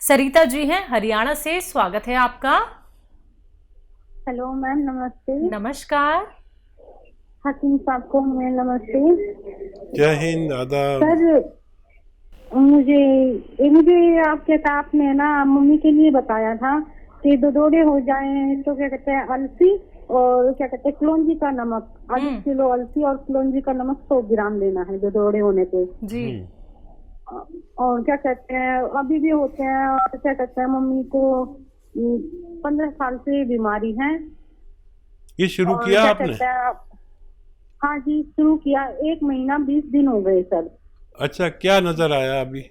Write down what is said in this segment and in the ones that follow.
सरिता जी हैं हरियाणा से, स्वागत है आपका। हेलो मैम, नमस्ते। नमस्कार। हकीम साहब को मैं नमस्ते। जय हिंद, आदाब। सर, मुझे आपने ना मम्मी के लिए बताया था कि दौरे हो जाए तो क्या कहते हैं अलसी और क्या कहते हैं कलौंजी का नमक, आधी किलो अलसी और कलौंजी का नमक 100 ग्राम लेना है दौरे होने पे जी। और क्या कहते हैं अभी भी होते हैं और क्या कहते हैं मम्मी को 15 साल से बीमारी है। ये शुरू और किया क्या आपने? कहते हैं, हाँ जी शुरू किया, 1 महीना 20 दिन हो गए सर। अच्छा, क्या नजर आया अभी?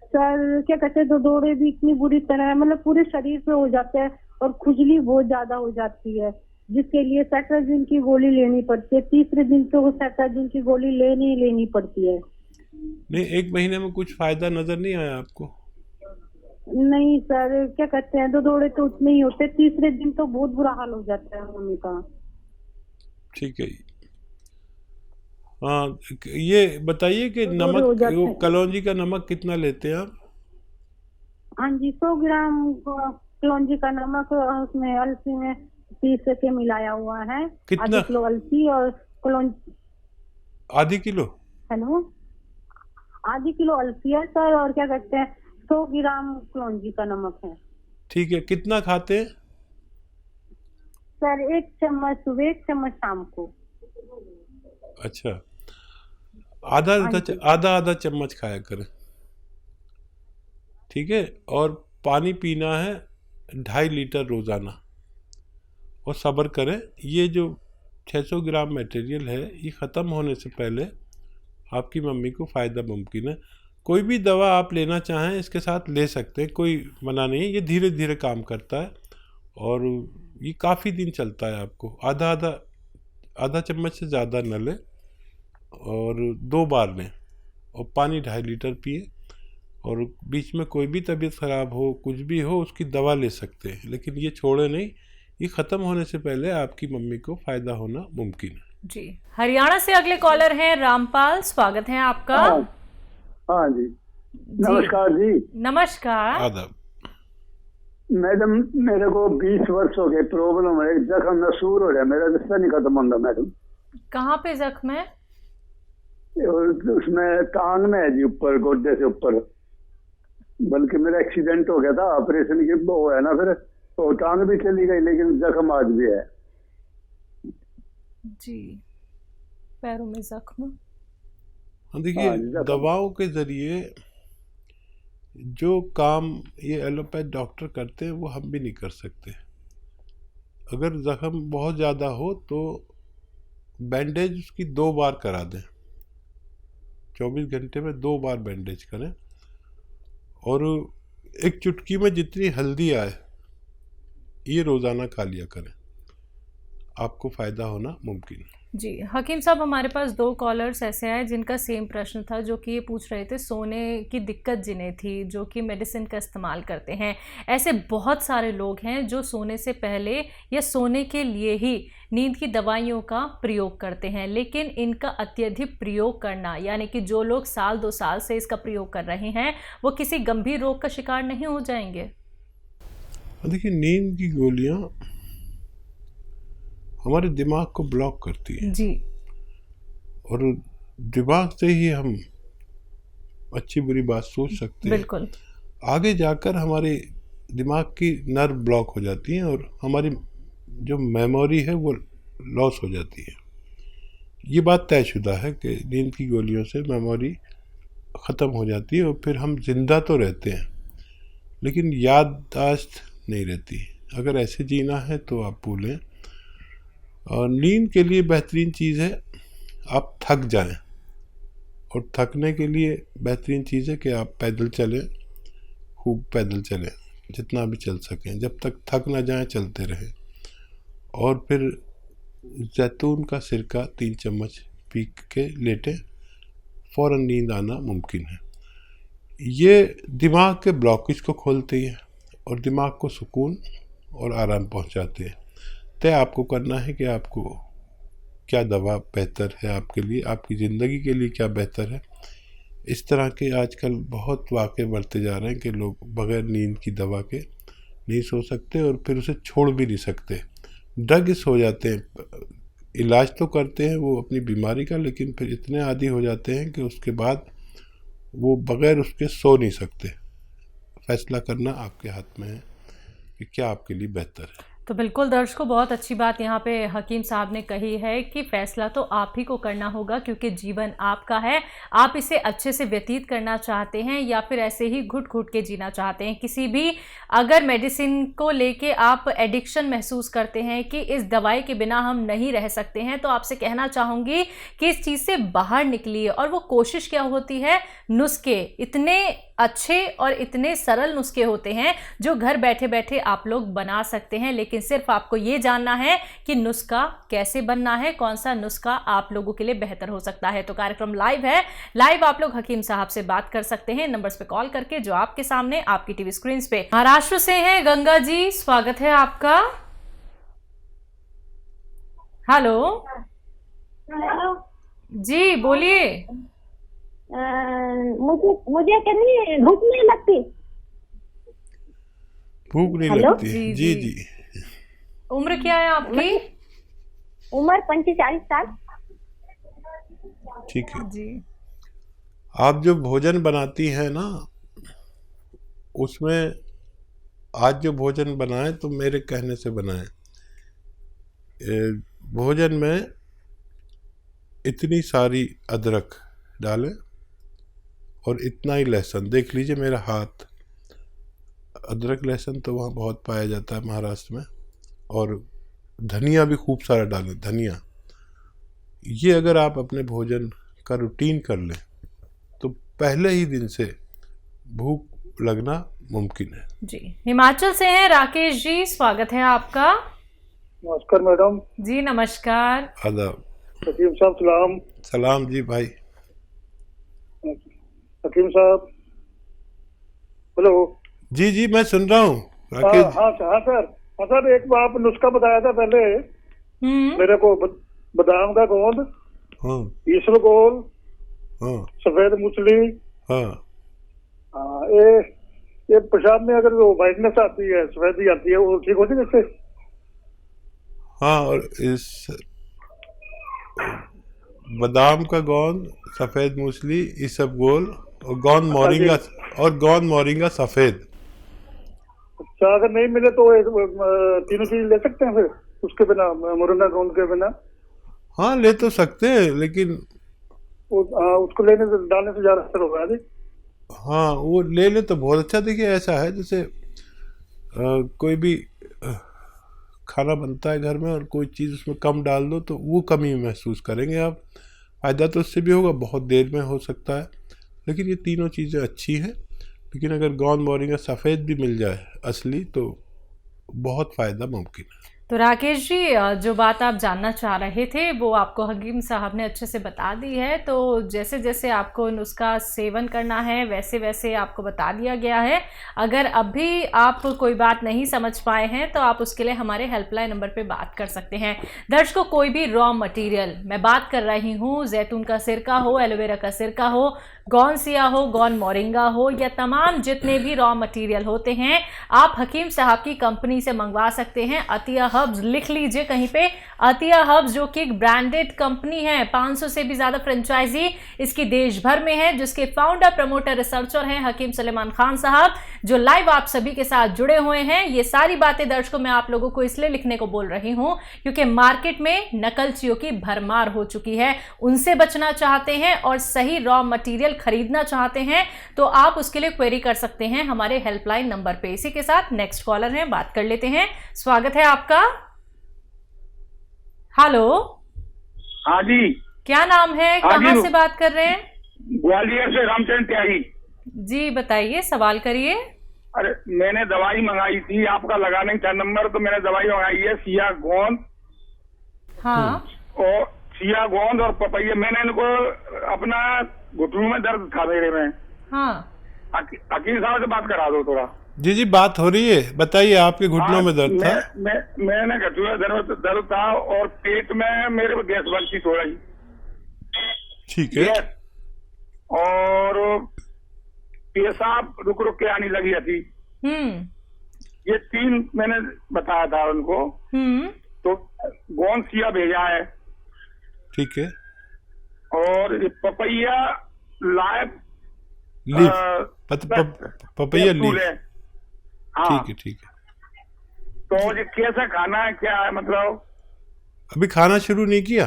सर क्या कहते हैं दौरे भी इतनी बुरी तरह मतलब पूरे शरीर पे हो जाते हैं और खुजली बहुत ज्यादा हो जाती है, जिसके लिए सेट्राजिन की गोली लेनी पड़ती है। तीसरे दिन तो वो सेट्राजिन की गोली लेनी पड़ती है। नहीं, 1 महीने में कुछ फायदा नजर नहीं आया आपको? नहीं सर, क्या कहते हैं दौरे तो उतने ही होते, तीसरे दिन तो बहुत बुरा हाल हो जाता है मम्मी का। ठीक है। हाँ, ये बताइए कि दौरे हो नमक, जाते वो हैं। कलौंजी का नमक कितना लेते हैं आप? हाँ जी, 100 ग्राम कलौंजी का नमक उसमें अलसी में पीस के मिलाया हुआ है। कितना? आधी किलो अलसी और कलौंजी। आधी किलो? हेलो, आधी किलो अलसी है सर और क्या कहते हैं 100 ग्राम कलौंजी का नमक है। ठीक है, कितना खाते हैं? सर 1 चम्मच सुबह, 1 चम्मच शाम को। अच्छा, आधा हाँ आधा जी। आधा आधा चम्मच खाया करें। ठीक है। और पानी पीना है 2.5 लीटर रोजाना। और सब्र करें, ये जो 600 ग्राम मटेरियल है ये ख़त्म होने से पहले आपकी मम्मी को फ़ायदा मुमकिन है। कोई भी दवा आप लेना चाहें इसके साथ ले सकते हैं, कोई मना नहीं है। ये धीरे धीरे काम करता है और ये काफ़ी दिन चलता है। आपको आधा आधा आधा चम्मच से ज़्यादा न लें और 2 बार लें। और पानी 2.5 लीटर पिए। और बीच में कोई भी तबीयत ख़राब हो, कुछ भी हो, उसकी दवा ले सकते हैं, लेकिन ये छोड़े नहीं। ये ख़त्म होने से पहले आपकी मम्मी को फ़ायदा होना मुमकिन है। जी, हरियाणा से अगले कॉलर हैं रामपाल, स्वागत है आपका। हाँ हाँ जी, जी नमस्कार जी। नमस्कार। आदाब। मैडम, मेरे को 20 वर्ष हो गए, प्रॉब्लम है, जख्म नसूर हो रहा है, मेरा रिश्ता नहीं खत्म होता मैडम। कहाँ पे जख्म है? और उसमें टांग में है जी, ऊपर गोड्डे से ऊपर। बल्कि मेरा एक्सीडेंट हो गया था, ऑपरेशन की वो है ना, फिर तो टांग भी चली गई, लेकिन जख्म आज भी है। जी, पैरों में जख्म। हाँ, देखिए, हाँ जी, जख्म। दवाओं के ज़रिए जो काम ये एलोपैथ डॉक्टर करते हैं वो हम भी नहीं कर सकते। अगर ज़ख्म बहुत ज़्यादा हो तो बैंडेज उसकी 2 बार करा दें। 24 घंटे में 2 बार बैंडेज करें। और एक चुटकी में जितनी हल्दी आए ये रोज़ाना खा लिया करें, आपको फ़ायदा होना मुमकिन है। जी, हकीम साहब, हमारे पास 2 कॉलर्स ऐसे आए जिनका सेम प्रश्न था, जो कि ये पूछ रहे थे सोने की दिक्कत जिन्हें थी, जो कि मेडिसिन का इस्तेमाल करते हैं। ऐसे बहुत सारे लोग हैं जो सोने से पहले या सोने के लिए ही नींद की दवाइयों का प्रयोग करते हैं, लेकिन इनका अत्यधिक प्रयोग करना, यानी कि जो लोग साल 2 साल से इसका प्रयोग कर रहे हैं, वो किसी गंभीर रोग का शिकार नहीं हो जाएंगे? देखिए, नींद की गोलियां हमारे दिमाग को ब्लॉक करती है जी। और दिमाग से ही हम अच्छी बुरी बात सोच सकते हैं। बिल्कुल। आगे जाकर हमारे दिमाग की नर्व ब्लॉक हो जाती हैं और हमारी जो मेमोरी है वो लॉस हो जाती है। ये बात तयशुदा है कि नींद की गोलियों से मेमोरी ख़त्म हो जाती है और फिर हम जिंदा तो रहते हैं लेकिन याददाश्त नहीं रहती। अगर ऐसे जीना है तो आप भूलें। और नींद के लिए बेहतरीन चीज़ है आप थक जाएं। और थकने के लिए बेहतरीन चीज़ है कि आप पैदल चलें, खूब पैदल चलें, जितना भी चल सकें, जब तक थक ना जाएं चलते रहें। और फिर जैतून का सिरका 3 चम्मच पी के लेटें, फ़ौरन नींद आना मुमकिन है। ये दिमाग के ब्लॉकेज को खोलती है और दिमाग को सुकून और आराम पहुंचाते हैं। तय आपको करना है कि आपको क्या दवा बेहतर है आपके लिए, आपकी ज़िंदगी के लिए क्या बेहतर है, इस तरह के आजकल बहुत वाक़े बढ़ते जा रहे हैं कि लोग बग़ैर नींद की दवा के नहीं सो सकते और फिर उसे छोड़ भी नहीं सकते, ड्रग्स हो जाते हैं। इलाज तो करते हैं वो अपनी बीमारी का, लेकिन फिर इतने आदी हो जाते हैं कि उसके बाद वो बग़ैर उसके सो नहीं सकते। फैसला करना आपके हाथ में है कि क्या आपके लिए बेहतर है। तो बिल्कुल दर्शकों, बहुत अच्छी बात यहाँ पे हकीम साहब ने कही है कि फैसला तो आप ही को करना होगा, क्योंकि जीवन आपका है। आप इसे अच्छे से व्यतीत करना चाहते हैं या फिर ऐसे ही घुट घुट के जीना चाहते हैं। किसी भी अगर मेडिसिन को लेके आप एडिक्शन महसूस करते हैं कि इस दवाई के बिना हम नहीं रह सकते हैं, तो आपसे कहना चाहूँगी कि इस चीज़ से बाहर निकलिए। और वो कोशिश क्या होती है, नुस्खे इतने अच्छे और इतने सरल नुस्खे होते हैं जो घर बैठे बैठे आप लोग बना सकते हैं, लेकिन सिर्फ आपको ये जानना है कि नुस्खा कैसे बनना है, कौन सा नुस्खा आप लोगों के लिए बेहतर हो सकता है। तो कार्यक्रम लाइव है, लाइव आप लोग हकीम साहब से बात कर सकते हैं नंबर्स पे कॉल करके जो आपके सामने आपकी टीवी स्क्रीन पे। महाराष्ट्र से हैं गंगा जी, स्वागत है आपका। हेलो जी, बोलिए। मुझे कभी भूख नहीं लगती। भूख नहीं हेलो? लगती? जी, जी जी। जी। उम्र क्या है आपकी? उम्र 45 साल। ठीक है जी। आप जो भोजन बनाती हैं ना, उसमें आज जो भोजन बनाएं तो मेरे कहने से बनाएं। भोजन में इतनी सारी अदरक डालें और इतना ही लहसुन। देख लीजिए मेरा हाथ, अदरक लहसुन तो वहाँ बहुत पाया जाता है महाराष्ट्र में। और धनिया भी खूब सारा डालें, धनिया। ये अगर आप अपने भोजन का रूटीन कर लें तो पहले ही दिन से भूख लगना मुमकिन है। जी, हिमाचल से हैं राकेश जी, स्वागत है आपका। नमस्कार मैडम। जी नमस्कार। आदाब। हकीम साहब सलाम। सलाम जी भाई। हकीम साहब, हेलो। जी जी, मैं सुन रहा हूँ हाँ राकेश। हाँ सर, हाँ सर, एक बार आप नुस्खा बताया था पहले मेरे को, बादाम का गोंद, हाँ इसबगोल, हाँ सफेद मूसली। हाँ हाँ, ये पेशाब में अगर वो वाइटनेस आती है, सफेदी आती है, वो ठीक होती है इससे? हाँ। और इस बादाम का गोंद, सफेद मूसली, इसबगोल और गोंद मोरिंगा सफेद। अच्छा, अगर नहीं मिले तो तीनों चीज ले सकते हैं फिर उसके बिना, मोरिंगा गोंद के बिना? हाँ ले तो सकते हैं, लेकिन उसको डालने से ज्यादा असर होगा जी। हाँ वो ले ले तो बहुत अच्छा। देखिए ऐसा है जैसे कोई भी खाना बनता है घर में और कोई चीज़ उसमें कम डाल दो तो वो कमी महसूस करेंगे आप। फ़ायदा तो उससे भी होगा, बहुत देर में हो सकता है, लेकिन ये तीनों चीज़ें अच्छी हैं। लेकिन अगर गोंद मोरिंगा सफ़ेद भी मिल जाए असली तो बहुत फ़ायदा मुमकिन है। तो राकेश जी, जो बात आप जानना चाह रहे थे वो आपको हकीम साहब ने अच्छे से बता दी है। तो जैसे जैसे आपको उसका सेवन करना है वैसे वैसे आपको बता दिया गया है। अगर अब भी आप कोई बात नहीं समझ पाए हैं तो आप उसके लिए हमारे हेल्पलाइन नंबर पे बात कर सकते हैं। दर्शकों, कोई भी रॉ मटेरियल, मैं बात कर रही हूँ जैतून का सिरका हो, एलोवेरा का सिरका हो, गोंद सिया हो, गोंद मोरिंगा हो, या तमाम जितने भी रॉ मटेरियल होते हैं आप हकीम साहब की कंपनी से मंगवा सकते हैं। अतिया हर्ब्स, लिख लीजिए कहीं पे, अतिया हर्ब्स जो कि एक ब्रांडेड कंपनी है, 500 से भी ज़्यादा फ्रेंचाइजी इसकी देश भर में है, जिसके फाउंडर, प्रमोटर, रिसर्चर हैं हकीम सलेमान खान साहब, जो लाइव आप सभी के साथ जुड़े हुए हैं। ये सारी बातें दर्शकों मैं आप लोगों को इसलिए लिखने को बोल रही हूँ क्योंकि मार्केट में नकलचियों की भरमार हो चुकी है। उनसे बचना चाहते हैं और सही रॉ मटेरियल खरीदना चाहते हैं तो आप उसके लिए क्वेरी कर सकते हैं हमारे हेल्पलाइन नंबर पे। इसी के साथ नेक्स्ट कॉलर हैं, बात कर लेते हैं। स्वागत है आपका। हेलो। हाँ जी। क्या नाम है, कहाँ से बात कर रहे हैं? ग्वालियर से रामचंद्र त्यागी जी, बताइए, सवाल करिए। अरे मैंने दवाई मंगाई थी, आपका लगा नहीं था नंबर, तो मैंने दवाई मंगाई है सिया गोंद। हाँ। और सिया गोंद और पपैया। मैंने इनको अपना घुटनों में दर्द था मेरे में। हाँ। हकीम साहब से बात करा दो थोड़ा। जी जी, बात हो रही है, बताइए। आपके घुटनों में दर्द था? मैंने घुटनों में दर्द था और पेट में मेरे गैस बनती थोड़ा ही। ठीक है। और पेशाब रुक रुक के आने लगी थी। ये 3 मैंने बताया था उनको। तो गोंसिया भेजा है। ठीक है। और ये papaya live leaf, papaya leaf. हाँ। ठीक है, ठीक है। तो ये कैसा खाना है, क्या है मतलब? अभी खाना शुरू नहीं किया?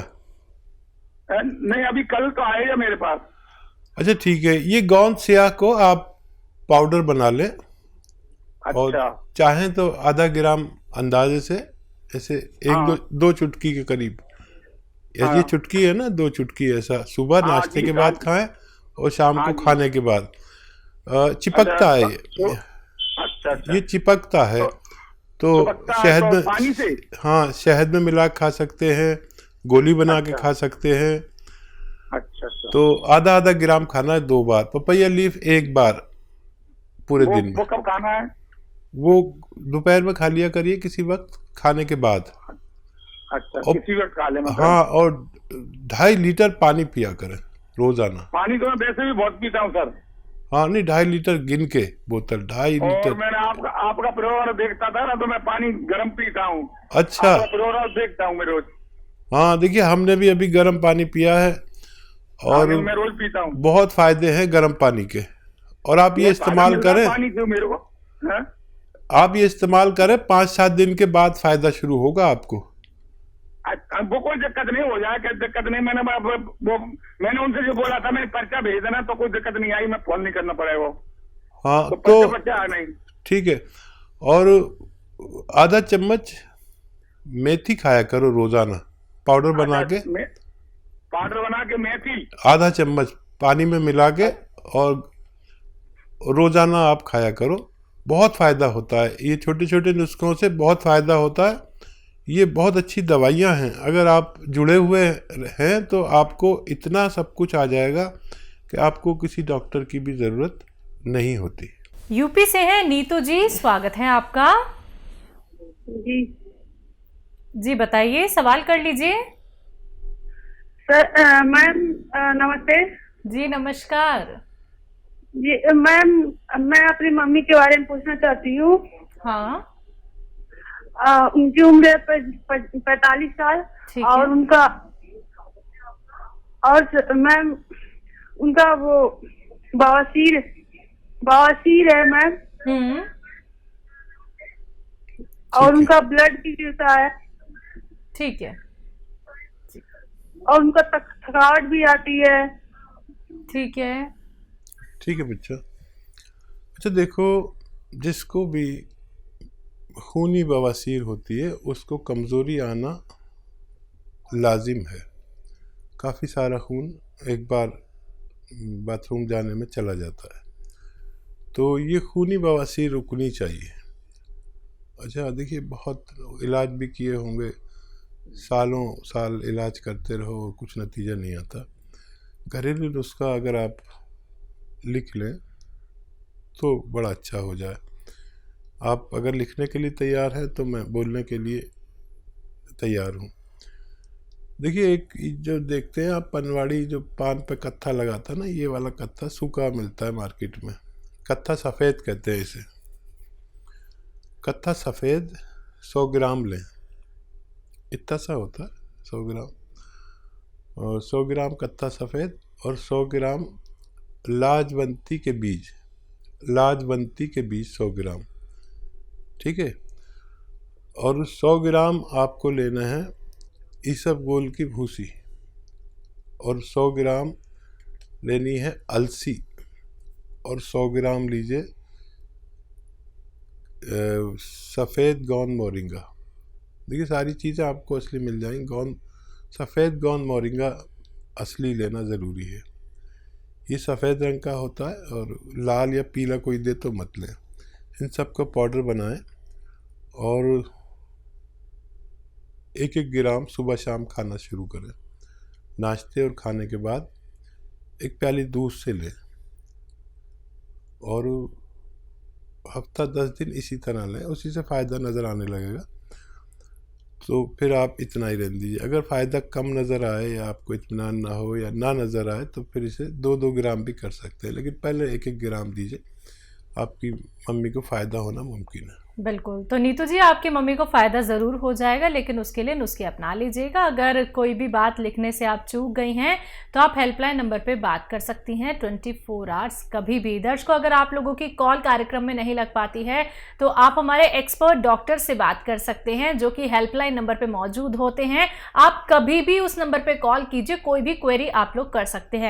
नहीं, अभी कल तो आएगा मेरे पास। अच्छा, ठीक है। ये गोंद स्याह को आप पाउडर बना लें। और अच्छा। चाहें तो आधा ग्राम अंदाजे से, ऐसे हाँ। दो चुटकी के करीब। हाँ। ये चुटकी है ना, 2 चुटकी ऐसा सुबह हाँ, नाश्ते जी, के बाद खाएं और शाम हाँ को जी। खाने के बाद। चिपकता है ये। अच्छा अच्छा। ये चिपकता है। तो चिपकता है शहद तो में, पानी से? हाँ, शहद में मिला के खा सकते हैं, गोली बना के अच्छा। खा सकते हैं। अच्छा अच्छा। तो आधा आधा ग्राम खाना है 2 बार। पपैया लीफ 1 बार पूरे दिन में। वो कब खाना है? वो दोपहर में खा लिया करिए, किसी वक्त खाने के बाद। अच्छा, और- किसी वक्त खा ले मतलब? हाँ, और 2.5 लीटर पानी पिया करें रोजाना। पानी तो मैं वैसे भी बहुत पीता हूँ सर। हाँ, नहीं, 2.5 लीटर गिन के बोतल, 2.5 और लीटर। मैंने आपका प्रोग्राम देखता था ना, तो मैं पानी गर्म पीता हूँ। अच्छा। आपका प्रोग्राम देखता हूँ मैं रोज। हाँ, देखिए, हमने भी अभी गर्म पानी पिया है और मैं रोज पीता हूँ। बहुत फायदे हैं गर्म पानी के। और आप ये इस्तेमाल करें, पानी से मेरे को। हाँ? आप ये इस्तेमाल करें, 5-7 दिन के बाद फायदा शुरू होगा आपको। वो कोई दिक्कत नहीं हो जाए, क्या दिक्कत नहीं। मैंने उनसे जो बोला था, मैंने पर्चा भेज देना, तो कोई दिक्कत नहीं आई। मैं फोन नहीं करना पड़ेगा वो। हाँ, तो तो पर्चा नहीं। ठीक है। और आधा चम्मच मेथी खाया करो रोजाना, पाउडर बना के। पाउडर बना के मेथी आधा चम्मच पानी में मिला के और रोजाना आप खाया करो। बहुत फायदा होता है। ये छोटे छोटे नुस्खों से बहुत फायदा होता है। ये बहुत अच्छी दवाइयाँ हैं। अगर आप जुड़े हुए हैं तो आपको इतना सब कुछ आ जाएगा कि आपको किसी डॉक्टर की भी ज़रूरत नहीं होती। यूपी से हैं नीतू जी, स्वागत है आपका। जी जी बताइए, सवाल कर लीजिए। सर, मैम नमस्ते। जी नमस्कार। जी मैम, मैं अपनी मम्मी के बारे में पूछना चाहती हूँ। हाँ, उनकी उम्र है 45 साल। ठीक और है। उनका, और मैम उनका वो बवासीर है मैम। और उनका ब्लड भी गिरता है। ठीक है। और उनका थकावट भी आती है। ठीक है। ठीक है बच्चा। अच्छा देखो, जिसको भी खूनी बवासीर होती है उसको कमज़ोरी आना लाजिम है। काफ़ी सारा खून एक बार बाथरूम जाने में चला जाता है, तो ये खूनी बवासीर रुकनी चाहिए। अच्छा देखिए, बहुत इलाज भी किए होंगे, सालों साल इलाज करते रहो, कुछ नतीजा नहीं आता। घरेलू नुस्खा अगर आप लिख लें तो बड़ा अच्छा हो जाए। आप अगर लिखने के लिए तैयार हैं तो मैं बोलने के लिए तैयार हूँ। देखिए, एक जो देखते हैं आप, पनवाड़ी जो पान पे कत्था लगाता है ना, ये वाला कत्था सूखा मिलता है मार्केट में। कत्था सफ़ेद कहते हैं इसे। कत्था सफ़ेद 100 ग्राम लें, इतना सा होता है 100 ग्राम। और 100 ग्राम कत्था सफ़ेद और 100 ग्राम लाजवंती के बीज, 100 ग्राम, ठीक है। और 100 ग्राम आपको लेना है इसबगोल की भूसी, और 100 ग्राम लेनी है अलसी, और 100 ग्राम लीजिए सफ़ेद गोंद मोरिंगा। देखिए, सारी चीज़ें आपको असली मिल जाएंगी। सफ़ेद गोंद मोरिंगा असली लेना ज़रूरी है। ये सफ़ेद रंग का होता है और लाल या पीला कोई दे तो मत लें। इन सब का पाउडर बनाएं और 1-1 ग्राम सुबह शाम खाना शुरू करें। नाश्ते और खाने के बाद 1 प्याली दूध से लें और हफ्ता 10 दिन इसी तरह लें, उसी से फ़ायदा नज़र आने लगेगा। तो फिर आप इतना ही रहने दीजिए। अगर फ़ायदा कम नज़र आए या आपको इत्मीनान ना हो या ना नज़र आए तो फिर इसे 2-2 ग्राम भी कर सकते हैं, लेकिन पहले 1-1 ग्राम दीजिए, आपकी मम्मी को फ़ायदा होना मुमकिन है। बिल्कुल। तो नीतू जी, आपकी मम्मी को फ़ायदा ज़रूर हो जाएगा, लेकिन उसके लिए नुस्खे अपना लीजिएगा। अगर कोई भी बात लिखने से आप चूक गई हैं तो आप हेल्पलाइन नंबर पे बात कर सकती हैं 24 आवर्स कभी भी। दर्शकों, अगर आप लोगों की कॉल कार्यक्रम में नहीं लग पाती है तो आप हमारे एक्सपर्ट डॉक्टर से बात कर सकते हैं जो कि हेल्पलाइन नंबर पर मौजूद होते हैं। आप कभी भी उस नंबर पर कॉल कीजिए, कोई भी क्वेरी आप लोग कर सकते हैं।